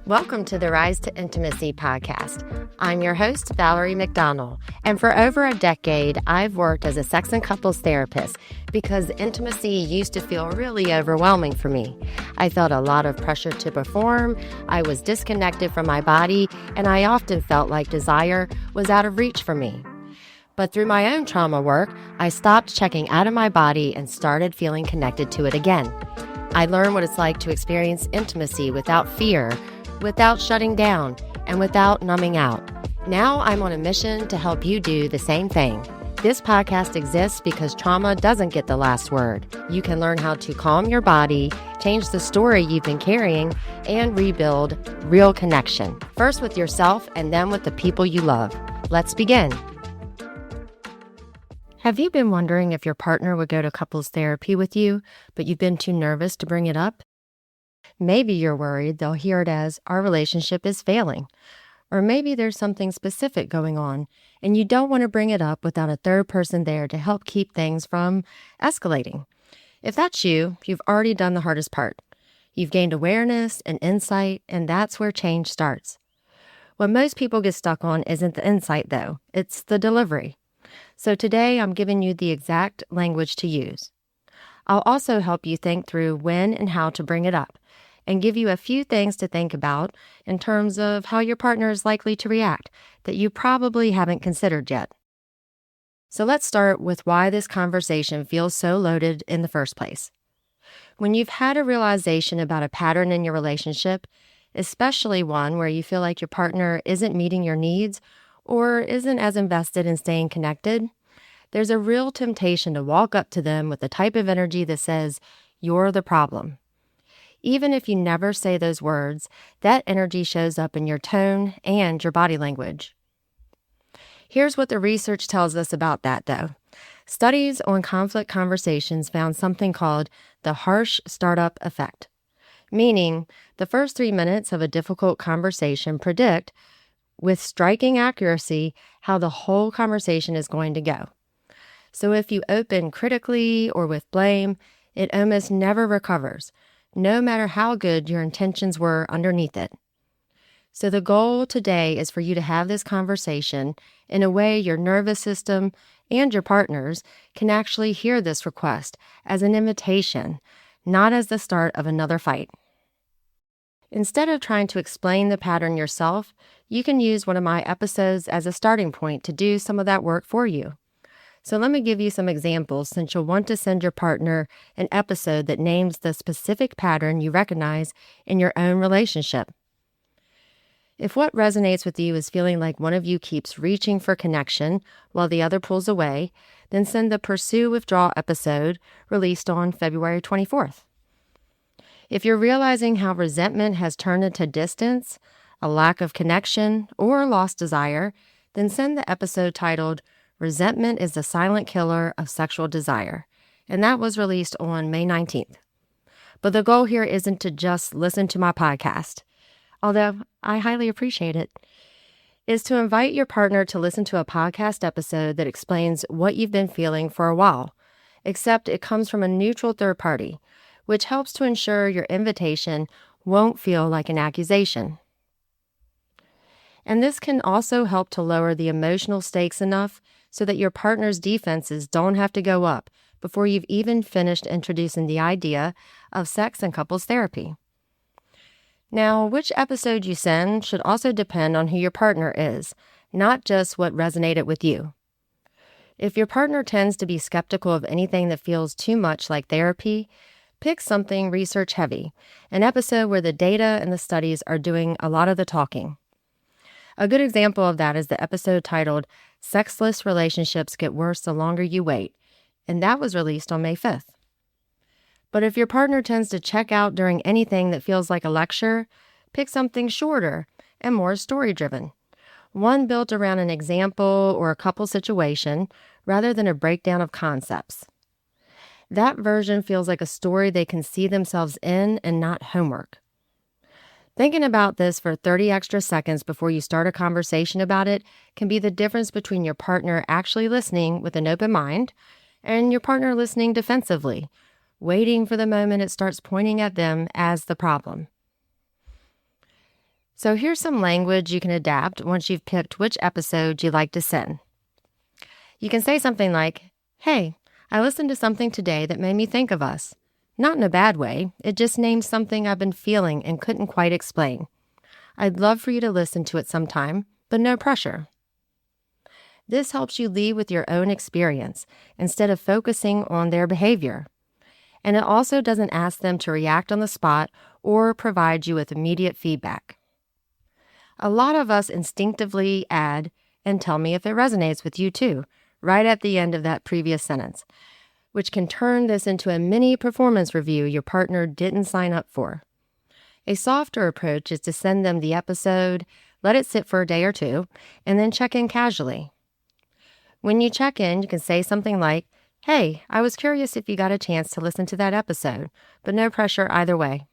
Welcome to the Rise to Intimacy podcast. I'm your host, Valerie McDonald, and for over a decade, I've worked as a sex and couples therapist because intimacy used to feel really overwhelming for me. I felt a lot of pressure to perform, I was disconnected from my body, and I often felt like desire was out of reach for me. But through my own trauma work, I stopped checking out of my body and started feeling connected to it again. I learned what it's like to experience intimacy without fear, without shutting down, and without numbing out. Now I'm on a mission to help you do the same thing. This podcast exists because trauma doesn't get the last word. You can learn how to calm your body, change the story you've been carrying, and rebuild real connection. First with yourself and then with the people you love. Let's begin. Have you been wondering if your partner would go to couples therapy with you, but you've been too nervous to bring it up? Maybe you're worried they'll hear it as, our relationship is failing. Or maybe there's something specific going on, and you don't want to bring it up without a third person there to help keep things from escalating. If that's you, you've already done the hardest part. You've gained awareness and insight, and that's where change starts. What most people get stuck on isn't the insight, though. It's the delivery. So today, I'm giving you the exact language to use. I'll also help you think through when and how to bring it up, and give you a few things to think about in terms of how your partner is likely to react that you probably haven't considered yet. So let's start with why this conversation feels so loaded in the first place. When you've had a realization about a pattern in your relationship, especially one where you feel like your partner isn't meeting your needs or isn't as invested in staying connected, there's a real temptation to walk up to them with the type of energy that says, "You're the problem." Even if you never say those words, that energy shows up in your tone and your body language. Here's what the research tells us about that, though. Studies on conflict conversations found something called the harsh startup effect, meaning the first 3 minutes of a difficult conversation predict, with striking accuracy, how the whole conversation is going to go. So if you open critically or with blame, it almost never recovers, no matter how good your intentions were underneath it. So the goal today is for you to have this conversation in a way your nervous system and your partners can actually hear this request as an invitation, not as the start of another fight. Instead of trying to explain the pattern yourself, you can use one of my episodes as a starting point to do some of that work for you. So let me give you some examples since you'll want to send your partner an episode that names the specific pattern you recognize in your own relationship. If what resonates with you is feeling like one of you keeps reaching for connection while the other pulls away, then send the Pursue Withdraw episode released on February 24th. If you're realizing how resentment has turned into distance, a lack of connection, or lost desire, then send the episode titled Resentment is the Silent Killer of Sexual Desire, and that was released on May 19th. But the goal here isn't to just listen to my podcast, although I highly appreciate it, is to invite your partner to listen to a podcast episode that explains what you've been feeling for a while, except it comes from a neutral third party, which helps to ensure your invitation won't feel like an accusation. And this can also help to lower the emotional stakes enough so that your partner's defenses don't have to go up before you've even finished introducing the idea of sex and couples therapy. Now, which episode you send should also depend on who your partner is, not just what resonated with you. If your partner tends to be skeptical of anything that feels too much like therapy, pick something research heavy, an episode where the data and the studies are doing a lot of the talking. A good example of that is the episode titled Sexless Relationships Get Worse the Longer You Wait, and that was released on May 5th. But if your partner tends to check out during anything that feels like a lecture, pick something shorter and more story-driven, one built around an example or a couple situation rather than a breakdown of concepts. That version feels like a story they can see themselves in and not homework. Thinking about this for 30 extra seconds before you start a conversation about it can be the difference between your partner actually listening with an open mind and your partner listening defensively, waiting for the moment it starts pointing at them as the problem. So here's some language you can adapt once you've picked which episode you'd like to send. You can say something like, "Hey, I listened to something today that made me think of us." Not in a bad way, it just names something I've been feeling and couldn't quite explain. I'd love for you to listen to it sometime, but no pressure. This helps you lead with your own experience instead of focusing on their behavior. And it also doesn't ask them to react on the spot or provide you with immediate feedback. A lot of us instinctively add, "and tell me if it resonates with you too," right at the end of that previous sentence, which can turn this into a mini performance review your partner didn't sign up for. A softer approach is to send them the episode, let it sit for a day or two, and then check in casually. When you check in, you can say something like, "Hey, I was curious if you got a chance to listen to that episode, but no pressure either way."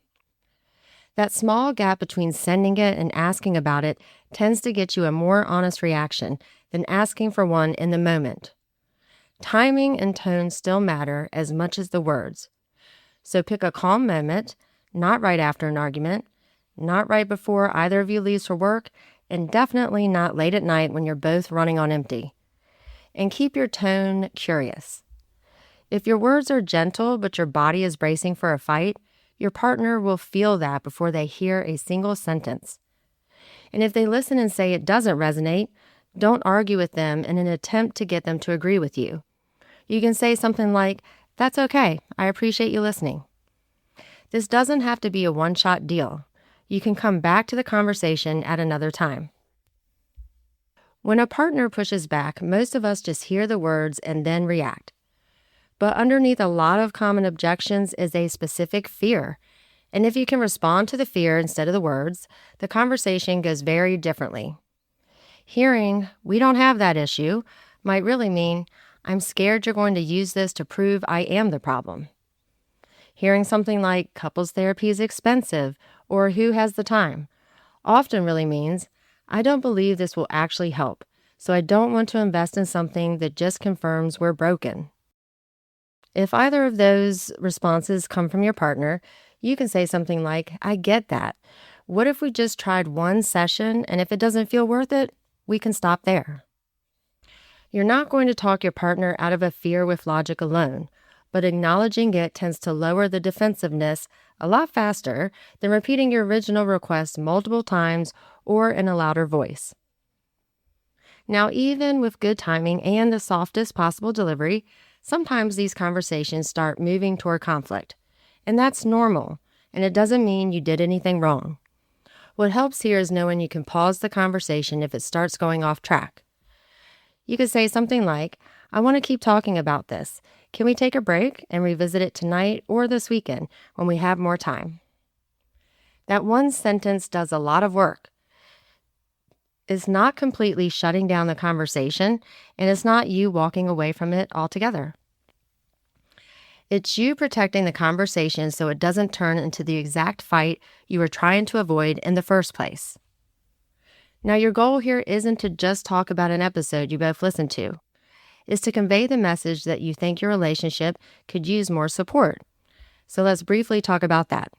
That small gap between sending it and asking about it tends to get you a more honest reaction than asking for one in the moment. Timing and tone still matter as much as the words. So pick a calm moment, not right after an argument, not right before either of you leaves for work, and definitely not late at night when you're both running on empty. And keep your tone curious. If your words are gentle but your body is bracing for a fight, your partner will feel that before they hear a single sentence. And if they listen and say it doesn't resonate, don't argue with them in an attempt to get them to agree with you. You can say something like, "That's okay, I appreciate you listening." This doesn't have to be a one-shot deal. You can come back to the conversation at another time. When a partner pushes back, most of us just hear the words and then react. But underneath a lot of common objections is a specific fear. And if you can respond to the fear instead of the words, the conversation goes very differently. Hearing, "We don't have that issue," might really mean, "I'm scared you're going to use this to prove I am the problem." Hearing something like, "Couples therapy is expensive," or "Who has the time?" often really means, "I don't believe this will actually help, so I don't want to invest in something that just confirms we're broken." If either of those responses come from your partner, you can say something like, "I get that. What if we just tried one session, and if it doesn't feel worth it, we can stop there?" You're not going to talk your partner out of a fear with logic alone, but acknowledging it tends to lower the defensiveness a lot faster than repeating your original request multiple times or in a louder voice. Now, even with good timing and the softest possible delivery, sometimes these conversations start moving toward conflict. And that's normal, and it doesn't mean you did anything wrong. What helps here is knowing you can pause the conversation if it starts going off track. You could say something like, "I want to keep talking about this. Can we take a break and revisit it tonight or this weekend when we have more time?" That one sentence does a lot of work. It's not completely shutting down the conversation, and it's not you walking away from it altogether. It's you protecting the conversation so it doesn't turn into the exact fight you were trying to avoid in the first place. Now, your goal here isn't to just talk about an episode you both listened to. It's to convey the message that you think your relationship could use more support. So let's briefly talk about that.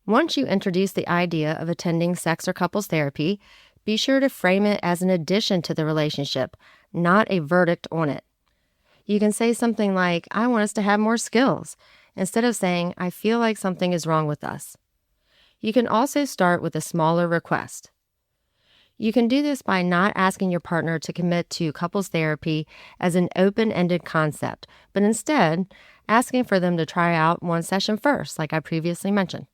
Once you introduce the idea of attending sex or couples therapy, be sure to frame it as an addition to the relationship, not a verdict on it. You can say something like, "I want us to have more skills," instead of saying, "I feel like something is wrong with us." You can also start with a smaller request. You can do this by not asking your partner to commit to couples therapy as an open-ended concept, but instead asking for them to try out one session first, like I previously mentioned.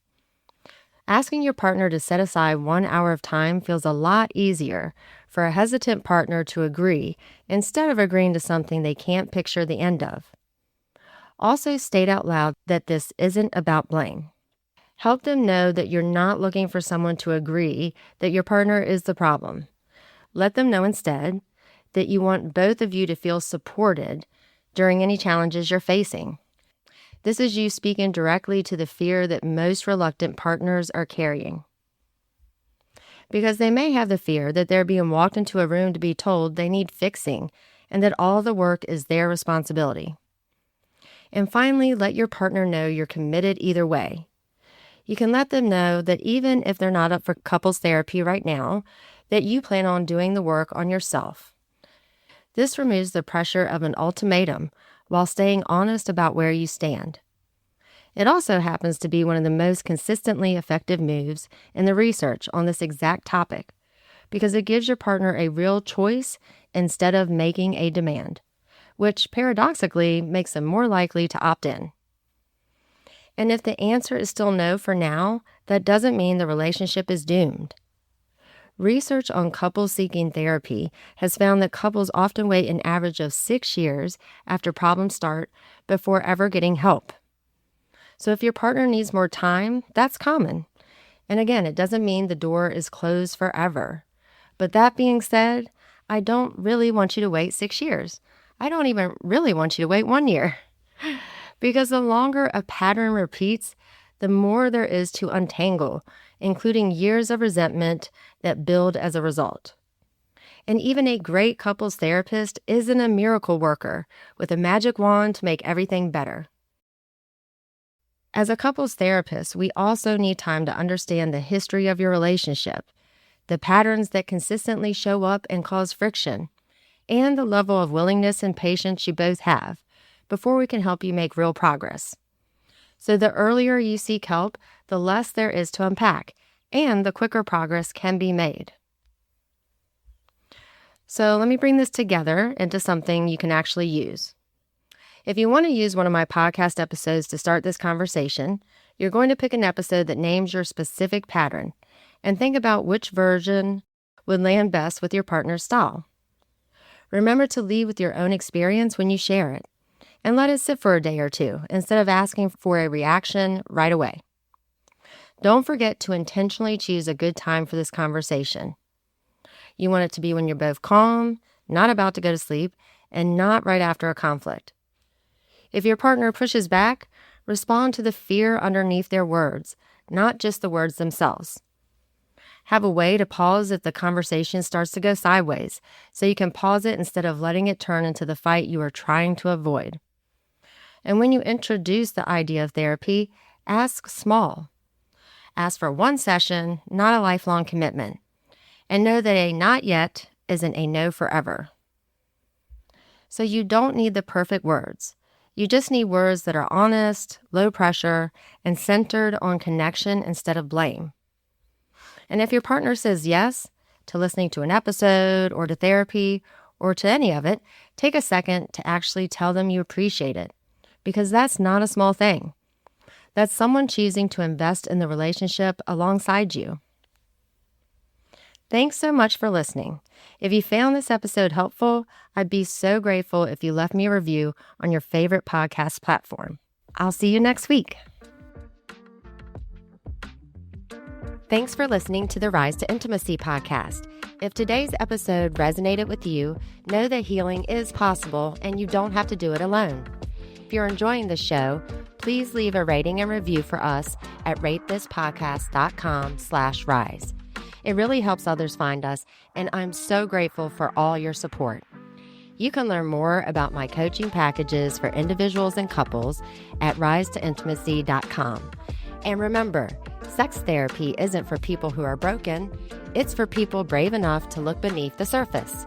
Asking your partner to set aside 1 hour of time feels a lot easier for a hesitant partner to agree instead of agreeing to something they can't picture the end of. Also, state out loud that this isn't about blame. Help them know that you're not looking for someone to agree that your partner is the problem. Let them know instead that you want both of you to feel supported during any challenges you're facing. This is you speaking directly to the fear that most reluctant partners are carrying. Because they may have the fear that they're being walked into a room to be told they need fixing and that all the work is their responsibility. And finally, let your partner know you're committed either way. You can let them know that even if they're not up for couples therapy right now, that you plan on doing the work on yourself. This removes the pressure of an ultimatum while staying honest about where you stand. It also happens to be one of the most consistently effective moves in the research on this exact topic because it gives your partner a real choice instead of making a demand, which paradoxically makes them more likely to opt in. And if the answer is still no for now, that doesn't mean the relationship is doomed. Research on couples seeking therapy has found that couples often wait an average of 6 years after problems start before ever getting help. So if your partner needs more time, that's common. And again, it doesn't mean the door is closed forever. But that being said, I don't really want you to wait 6 years. I don't even really want you to wait 1 year. Because the longer a pattern repeats, the more there is to untangle, including years of resentment that build as a result. And even a great couples therapist isn't a miracle worker with a magic wand to make everything better. As a couples therapist, we also need time to understand the history of your relationship, the patterns that consistently show up and cause friction, and the level of willingness and patience you both have before we can help you make real progress. So the earlier you seek help, the less there is to unpack, and the quicker progress can be made. So let me bring this together into something you can actually use. If you want to use one of my podcast episodes to start this conversation, you're going to pick an episode that names your specific pattern and think about which version would land best with your partner's style. Remember to lead with your own experience when you share it, and let it sit for a day or two instead of asking for a reaction right away. Don't forget to intentionally choose a good time for this conversation. You want it to be when you're both calm, not about to go to sleep, and not right after a conflict. If your partner pushes back, respond to the fear underneath their words, not just the words themselves. Have a way to pause if the conversation starts to go sideways, so you can pause it instead of letting it turn into the fight you are trying to avoid. And when you introduce the idea of therapy, ask small. Ask for 1 session, not a lifelong commitment. And know that a not yet isn't a no forever. So you don't need the perfect words. You just need words that are honest, low pressure, and centered on connection instead of blame. And if your partner says yes to listening to an episode or to therapy or to any of it, take a second to actually tell them you appreciate it, because that's not a small thing. That's someone choosing to invest in the relationship alongside you. Thanks so much for listening. If you found this episode helpful, I'd be so grateful if you left me a review on your favorite podcast platform. I'll see you next week. Thanks for listening to the Rise to Intimacy podcast. If today's episode resonated with you, know that healing is possible and you don't have to do it alone. If you're enjoying the show, please leave a rating and review for us at ratethispodcast.com/rise. It really helps others find us, and I'm so grateful for all your support. You can learn more about my coaching packages for individuals and couples at risetointimacy.com. And remember, sex therapy isn't for people who are broken. It's for people brave enough to look beneath the surface.